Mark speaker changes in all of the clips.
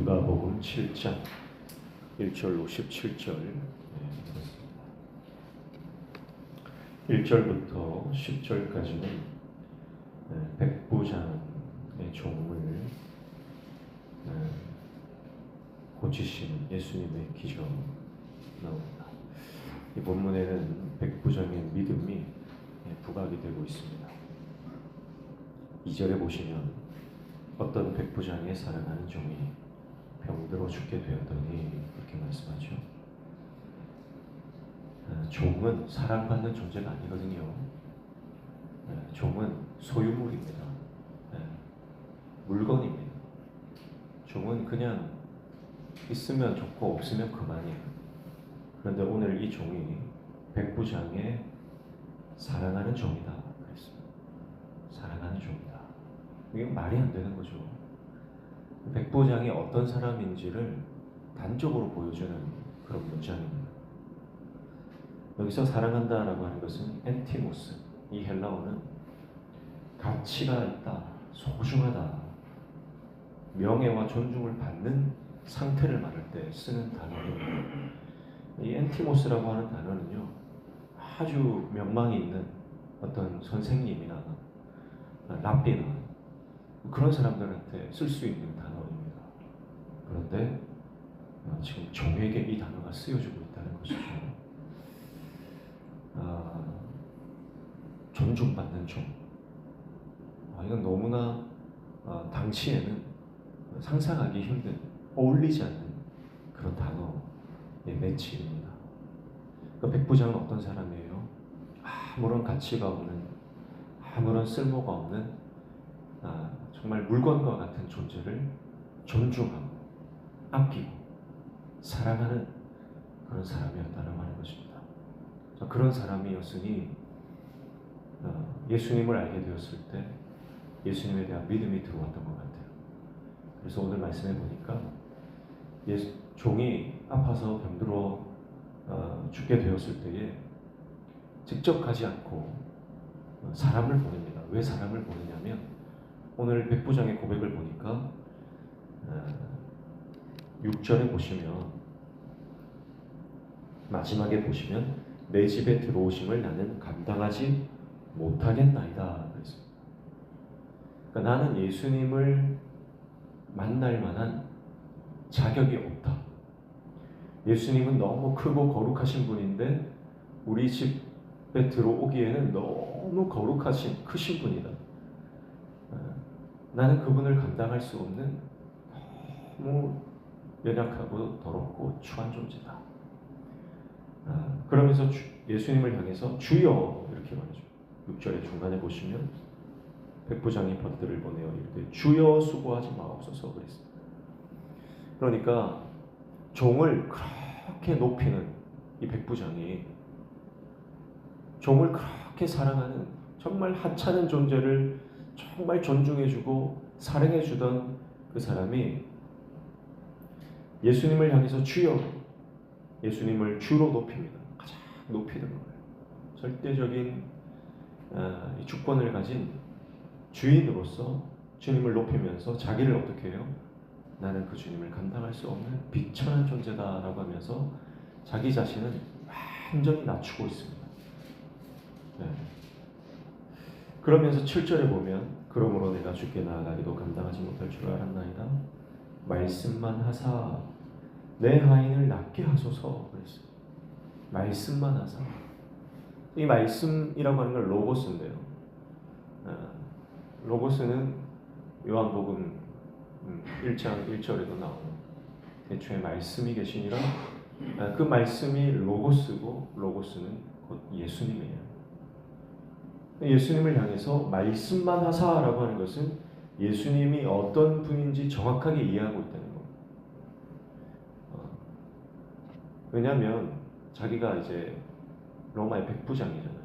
Speaker 1: 누가복음 7장 1절로 17절 1절부터 10절까지는 백부장의 종을 고치신 예수님의 기적 나옵니다. 이 본문에는 백부장의 믿음이 부각이 되고 있습니다. 2절에 보시면 어떤 백부장의 사랑하는 종이 병들어 죽게 되었더니 그렇게 말씀하죠. 종은 사랑받는 존재가 아니거든요. 종은 소유물입니다. 물건입니다. 종은 그냥 있으면 좋고 없으면 그만이에요. 그런데 오늘 이 종이 백부장의 사랑하는 종이다 그랬습니다. 사랑하는 종이다. 이게 말이 안 되는 거죠. 백부장이 어떤 사람인지를 단적으로 보여주는 그런 문장입니다. 여기서 사랑한다라고 하는 것은 엔티모스, 이 헬라어는 가치가 있다, 소중하다, 명예와 존중을 받는 상태를 말할 때 쓰는 단어입니다. 이 엔티모스라고 하는 단어는요, 아주 명망이 있는 어떤 선생님이나 랍비나 그런 사람들한테 쓸 수 있는 단어입니다. 그런데 지금 종에게 이 단어가 쓰여지고 있다는 것이죠. 존중받는 종. 이건 너무나 당시에는 상상하기 힘든, 어울리지 않는 그런 단어의 매치입니다. 그 백부장은 어떤 사람이에요? 아무런 가치가 없는, 아무런 쓸모가 없는 정말 물건과 같은 존재를 존중하고 아끼고 사랑하는 그런 사람이었다고 하는 것입니다. 그런 사람이었으니 예수님을 알게 되었을 때 예수님에 대한 믿음이 들어왔던 것 같아요. 그래서 오늘 말씀해 보니까 종이 아파서 병들어 죽게 되었을 때에 직접 가지 않고 사람을 보냅니다. 왜 사람을 보내냐면 오늘 백부장의 고백을 보니까 6절에 보시면 마지막에 보시면 내 집에 들어오심을 나는 감당하지 못하겠나이다 그랬습니다. 그러니까 나는 예수님을 만날 만한 자격이 없다. 예수님은 너무 크고 거룩하신 분인데 우리 집에 들어오기에는 너무 거룩하신 크신 분이다. 나는 그분을 감당할 수 없는 너무 연약하고 더럽고 추한 존재다. 그러면서 예수님을 향해서 주여 이렇게 말하죠. 6절의 중간에 보시면 백부장이 벗들을 보내어 이르되 주여 수고하지 마옵소서 그랬습니다. 그러니까 종을 그렇게 높이는 이 백부장이 종을 그렇게 사랑하는 정말 하찮은 존재를 정말 존중해주고 사랑해주던 그 사람이 예수님을 향해서 주여, 예수님을 주로 높입니다. 가장 높이는 거예요. 절대적인 주권을 가진 주인으로서 주님을 높이면서 자기를 어떻게 해요? 나는 그 주님을 감당할 수 없는 비천한 존재다라고 하면서 자기 자신은 완전히 낮추고 있습니다. 네. 그러면서 7절에 보면 그러므로 내가 주께 나아가기도 감당하지 못할 줄 알았나이다. 말씀만 하사 내 하인을 낫게 하소서 그랬어요. 말씀만 하사. 이 말씀이라고 하는 건 로고스인데요. 로고스는 요한복음 1장 1절에도 나오는 애초에 말씀이 계시니라 그 말씀이 로고스고 로고스는 곧 예수님이에요. 예수님을 향해서 말씀만 하사라고 하는 것은 예수님이 어떤 분인지 정확하게 이해하고 있다는 겁니다. 왜냐하면 자기가 이제 로마의 백부장이잖아요.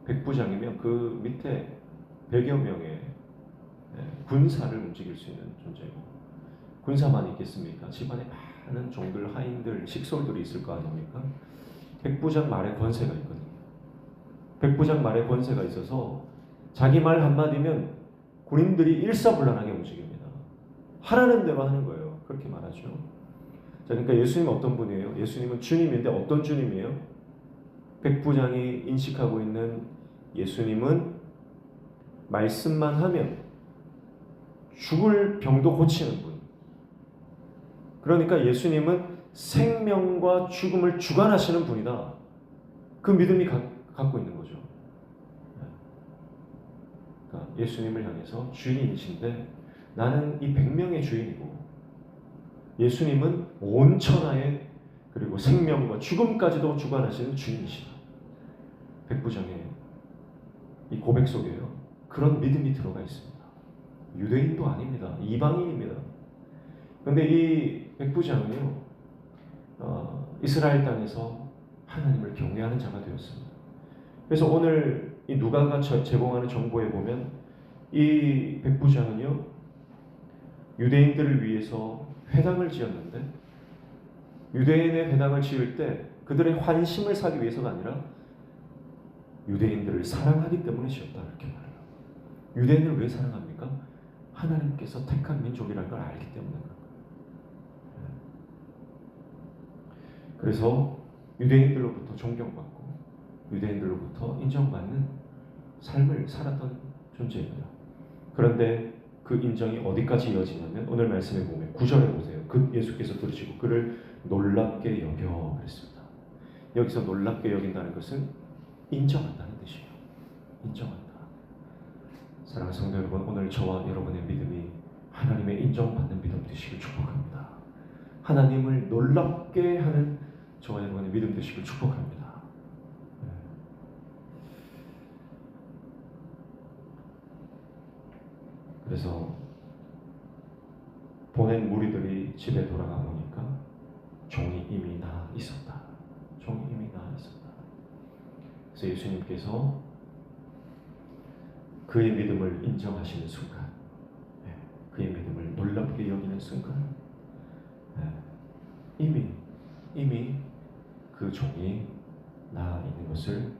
Speaker 1: 백부장이면 그 밑에 100여 명의 군사를 움직일 수 있는 존재고, 군사만 있겠습니까? 집안에 많은 종들, 하인들, 식솔들이 있을 거 아닙니까? 백부장 말에 권세가 있거든요. 백부장 말에 권세가 있어서 자기 말 한마디면 군인들이 일사불란하게 움직입니다. 하라는 대로 하는 거예요. 그렇게 말하죠. 자, 그러니까 예수님은 어떤 분이에요? 예수님은 주님인데 어떤 주님이에요? 백부장이 인식하고 있는 예수님은 말씀만 하면 죽을 병도 고치는 분. 그러니까 예수님은 생명과 죽음을 주관하시는 분이다. 그 믿음이 갖고 있는 거죠. 그러니까 예수님을 향해서 주인이신데 나는 이 100명의 주인이고 예수님은 온 천하의 그리고 생명과 죽음까지도 주관하시는 주인이시다. 백부장의 이 고백 속에요. 그런 믿음이 들어가 있습니다. 유대인도 아닙니다. 이방인입니다. 그런데 이 백부장은요, 이스라엘 땅에서 하나님을 경외하는 자가 되었습니다. 그래서 오늘 이 누가가 제공하는 정보에 보면 이 백부장은요, 유대인들을 위해서 회당을 지었는데 유대인의 회당을 지을 때 그들의 환심을 사기 위해서가 아니라 유대인들을 사랑하기 때문에 지었다 이렇게 말해요. 유대인을 왜 사랑합니까? 하나님께서 택한 민족이라는 걸 알기 때문에 그런 거예요. 그래서 유대인들로부터 존경받고 유대인들로부터 인정받는 삶을 살았던 존재입니다. 그런데 그 인정이 어디까지 이어지냐면 오늘 말씀에 보면 9절에 보세요. 그 예수께서 들으시고 그를 놀랍게 여겨 그랬습니다. 여기서 놀랍게 여긴다는 것은 인정한다는 뜻이에요. 인정한다. 사랑하는 성도 여러분, 오늘 저와 여러분의 믿음이 하나님의 인정받는 믿음 되시길 축복합니다. 하나님을 놀랍게 하는 저와 여러분의 믿음 되시길 축복합니다. 그래서 보낸 무리들이 집에 돌아가 보니까 종이 이미 나아 있었다. 종이 이미 나아 있었다. 그래서 예수님께서 그의 믿음을 인정하시는 순간, 그의 믿음을 놀랍게 여기는 순간, 이미 그 종이 나아 있는 것을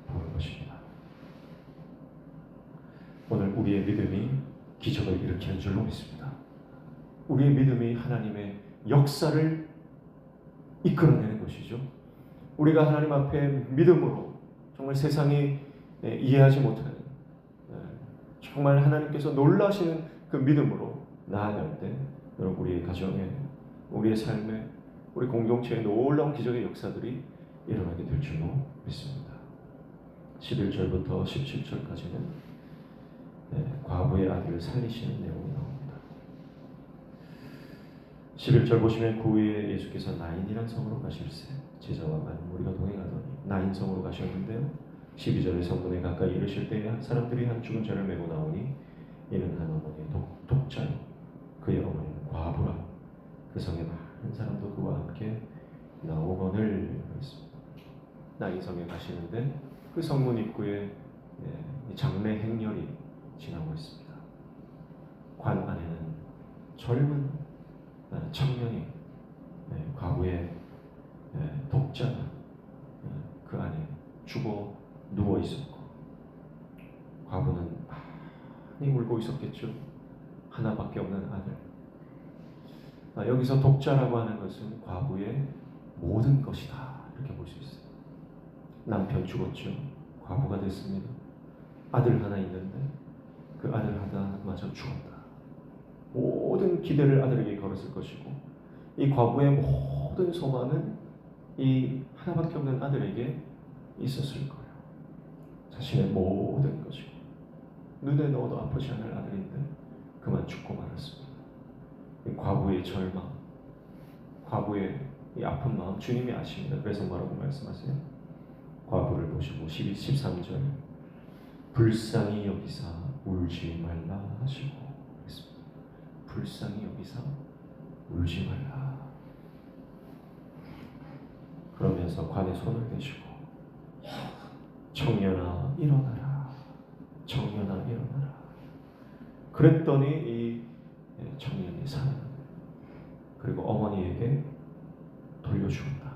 Speaker 1: 보는 것입니다. 오늘 우리의 믿음이 기적을 일으키는 줄로 믿습니다. 우리의 믿음이 하나님의 역사를 이끌어내는 것이죠. 우리가 하나님 앞에 믿음으로 정말 세상이 이해하지 못하는 정말 하나님께서 놀라시는 그 믿음으로 나아갈 때 여러분 우리의 가정에 우리의 삶에 우리 공동체에 놀라운 기적의 역사들이 일어나게 될 줄로 믿습니다. 11절부터 17절까지는 과부의 아들을 살리시는 내용이 나옵니다. 11절 보시면 그 후에 예수께서 나인이라는 성으로 가실새 제자와 많은 무리가 동행하더니 나인 성으로 가셨는데요. 12절에 성문에 가까이 이르실 때에 사람들이 한 죽은 자를 메고 나오니 이는 한 어머니의 독자요 그의 어머니는 과부라. 그 성에 많은 사람도 그와 함께 나오거늘 했습니다. 나인 성에 가시는데 그 성문 입구에 장례 행렬이 지나고 있습니다. 관 안에는 젊은 청년이 과부의 독자가 그 안에 죽어 누워 있었고 과부는 많이 울고 있었겠죠. 하나밖에 없는 아들. 여기서 독자라고 하는 것은 과부의 모든 것이다 이렇게 볼 수 있어요. 남편 죽었죠. 과부가 됐습니다. 아들 하나 있는데 그 아들 하나마저 죽었다. 모든 기대를 아들에게 걸었을 것이고 이 과부의 모든 소망은 이 하나밖에 없는 아들에게 있었을 거예요. 자신의 모든 것이고 눈에 넣어도 아프지 않을 아들인데 그만 죽고 말았습니다. 이 과부의 절망, 과부의 이 아픈 마음 주님이 아십니다. 그래서 뭐라고 말씀하세요? 과부를 보시고 13절 불쌍히 여기사 울지 말라 하시고 그랬습니다. 불쌍히 여기사 울지 말라. 그러면서 관에 손을 대시고 청년아 일어나라. 청년아 일어나라. 그랬더니 이 청년이 살아납니다. 그리고 어머니에게 돌려주었다.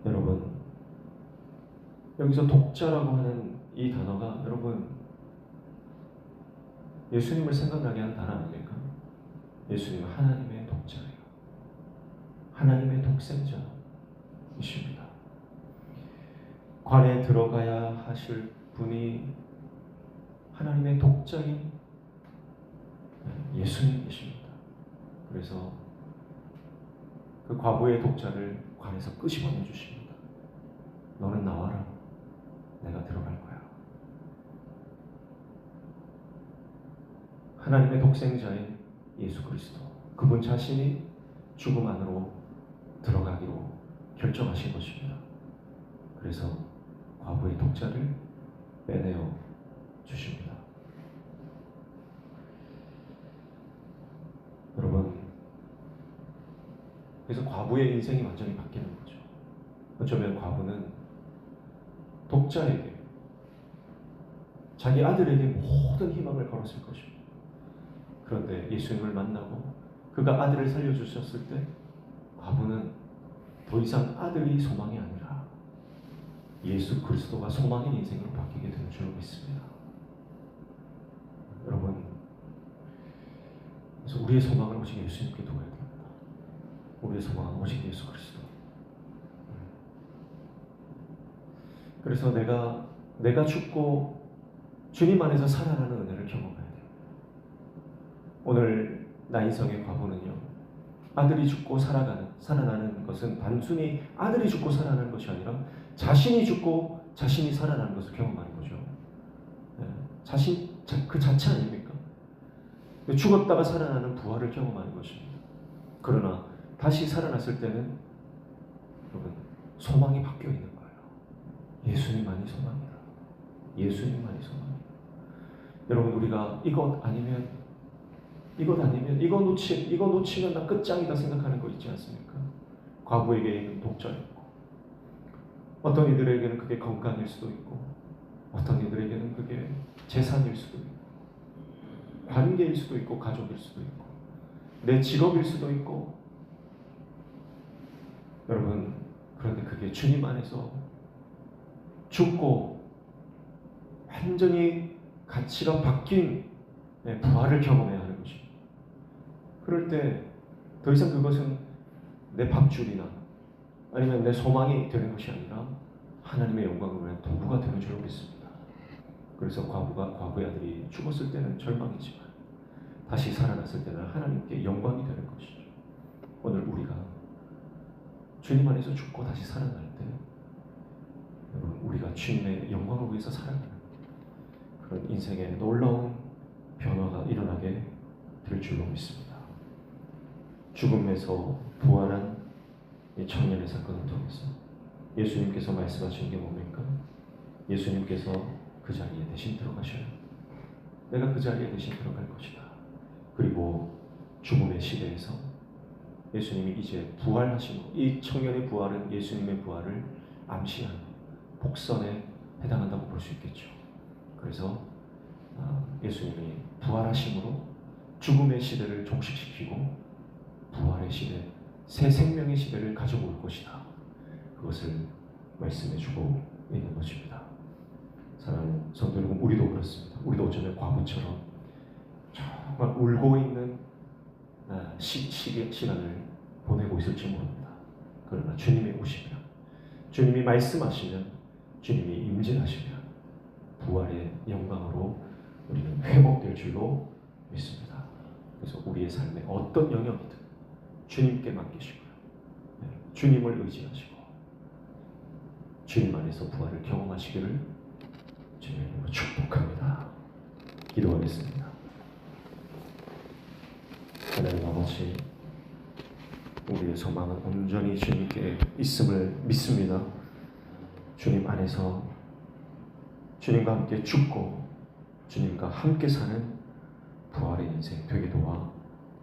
Speaker 1: 여러분 여기서 독자라고 하는 이 단어가 여러분 예수님을 생각나게 하는 단어 아닙니까? 예수님은 하나님의 독자예요. 하나님의 독생자이십니다. 관에 들어가야 하실 분이 하나님의 독자인 예수님이십니다. 그래서 그 과부의 독자를 관에서 끄집어내 주십니다. 너는 나와라. 내가 들어갈 거야. 하나님의 독생자인 예수 그리스도, 그분 자신이 죽음 안으로 들어가기로 결정하신 것입니다. 그래서 과부의 독자를 빼내어 주십니다. 여러분, 그래서 과부의 인생이 완전히 바뀌는 거죠. 어쩌면 과부는 독자에게, 자기 아들에게 모든 희망을 걸었을 것입니다. 그런데 예수님을 만나고 그가 아들을 살려주셨을 때 과부는 더 이상 아들이 소망이 아니라 예수 그리스도가 소망인 인생으로 바뀌게 되는 줄 믿습니다. 여러분, 그래서 우리의 소망을 오직 예수님께 두어야 됩니다. 우리의 소망은 오직 예수 그리스도. 그래서 내가 죽고 주님 안에서 살아나는 은혜를 경험해야 돼요. 오늘 나인성의 과부는요, 아들이 죽고 살아나는 것은 단순히 아들이 죽고 살아나는 것이 아니라 자신이 죽고 자신이 살아나는 것을 경험하는 거죠. 그 자체 아닙니까? 죽었다가 살아나는 부활을 경험하는 것입니다. 그러나 다시 살아났을 때는 여러분, 소망이 바뀌어 있는 거예요. 예수님만이 소망이다. 예수님만이 소망이다. 여러분, 우리가 이것 아니면 이거 놓치면 나 끝장이다 생각하는 거 있지 않습니까? 과부에게는 독자였고, 어떤 이들에게는 그게 건강일 수도 있고, 어떤 이들에게는 그게 재산일 수도 있고, 관계일 수도 있고, 가족일 수도 있고, 내 직업일 수도 있고. 여러분, 그런데 그게 주님 안에서 죽고 완전히 가치가 바뀐 부활을 경험해야 하는 것입니다. 그럴 때 더 이상 그것은 내 밥줄이나 아니면 내 소망이 되는 것이 아니라 하나님의 영광을 위한 도구가 되는 줄 믿습니다. 그래서 과부의 아들이 죽었을 때는 절망이지만 다시 살아났을 때는 하나님께 영광이 되는 것이죠. 오늘 우리가 주님 안에서 죽고 다시 살아날 때 여러분, 우리가 주님의 영광을 위해서 살아가는 그런 인생의 놀라운 변화가 일어나게 될 줄로 믿습니다. 죽음에서 부활한 이 청년의 사건을 통해서 예수님께서 말씀하신 게 뭡니까? 예수님께서 그 자리에 대신 들어가셔요. 내가 그 자리에 대신 들어갈 것이다. 그리고 죽음의 시대에서 예수님이 이제 부활하시고, 이 청년의 부활은 예수님의 부활을 암시하는 복선에 해당한다고 볼 수 있겠죠. 그래서 예수님이 부활하심으로 죽음의 시대를 종식시키고 부활의 시대, 새 생명의 시대를 가지고 올 것이다. 그것을 말씀해주고 있는 것입니다. 사랑하는 성도 여러분, 우리도 그렇습니다. 우리도 어쩌면 과부처럼 정말 울고 있는 시간을 보내고 있을지 모릅니다. 그러나 주님이 오시면, 주님이 말씀하시면, 주님이 임재하시면 부활의 영광으로 우리는 회복될 줄로 믿습니다. 그래서 우리의 삶의 어떤 영역이든 주님께 맡기시고요, 주님을 의지하시고 주님 안에서 부활을 경험하시기를 주님으로 축복합니다. 기도하겠습니다. 하나님 아버지, 우리의 소망은 온전히 주님께 있음을 믿습니다. 주님 안에서 주님과 함께 죽고 주님과 함께 사는 부활의 인생 되게 도와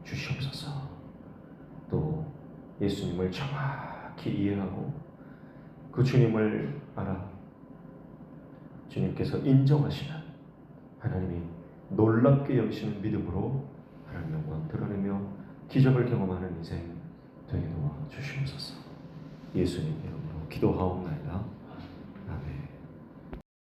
Speaker 1: 주시옵소서. 또 예수님을 정확히 이해하고 그 주님을 알아 주님께서 인정하시는, 하나님이 놀랍게 여기시는 믿음으로 하나님 영광 드러내며 기적을 경험하는 인생 되게 도와 주시옵소서. 예수님 이름으로 기도하옵나이다.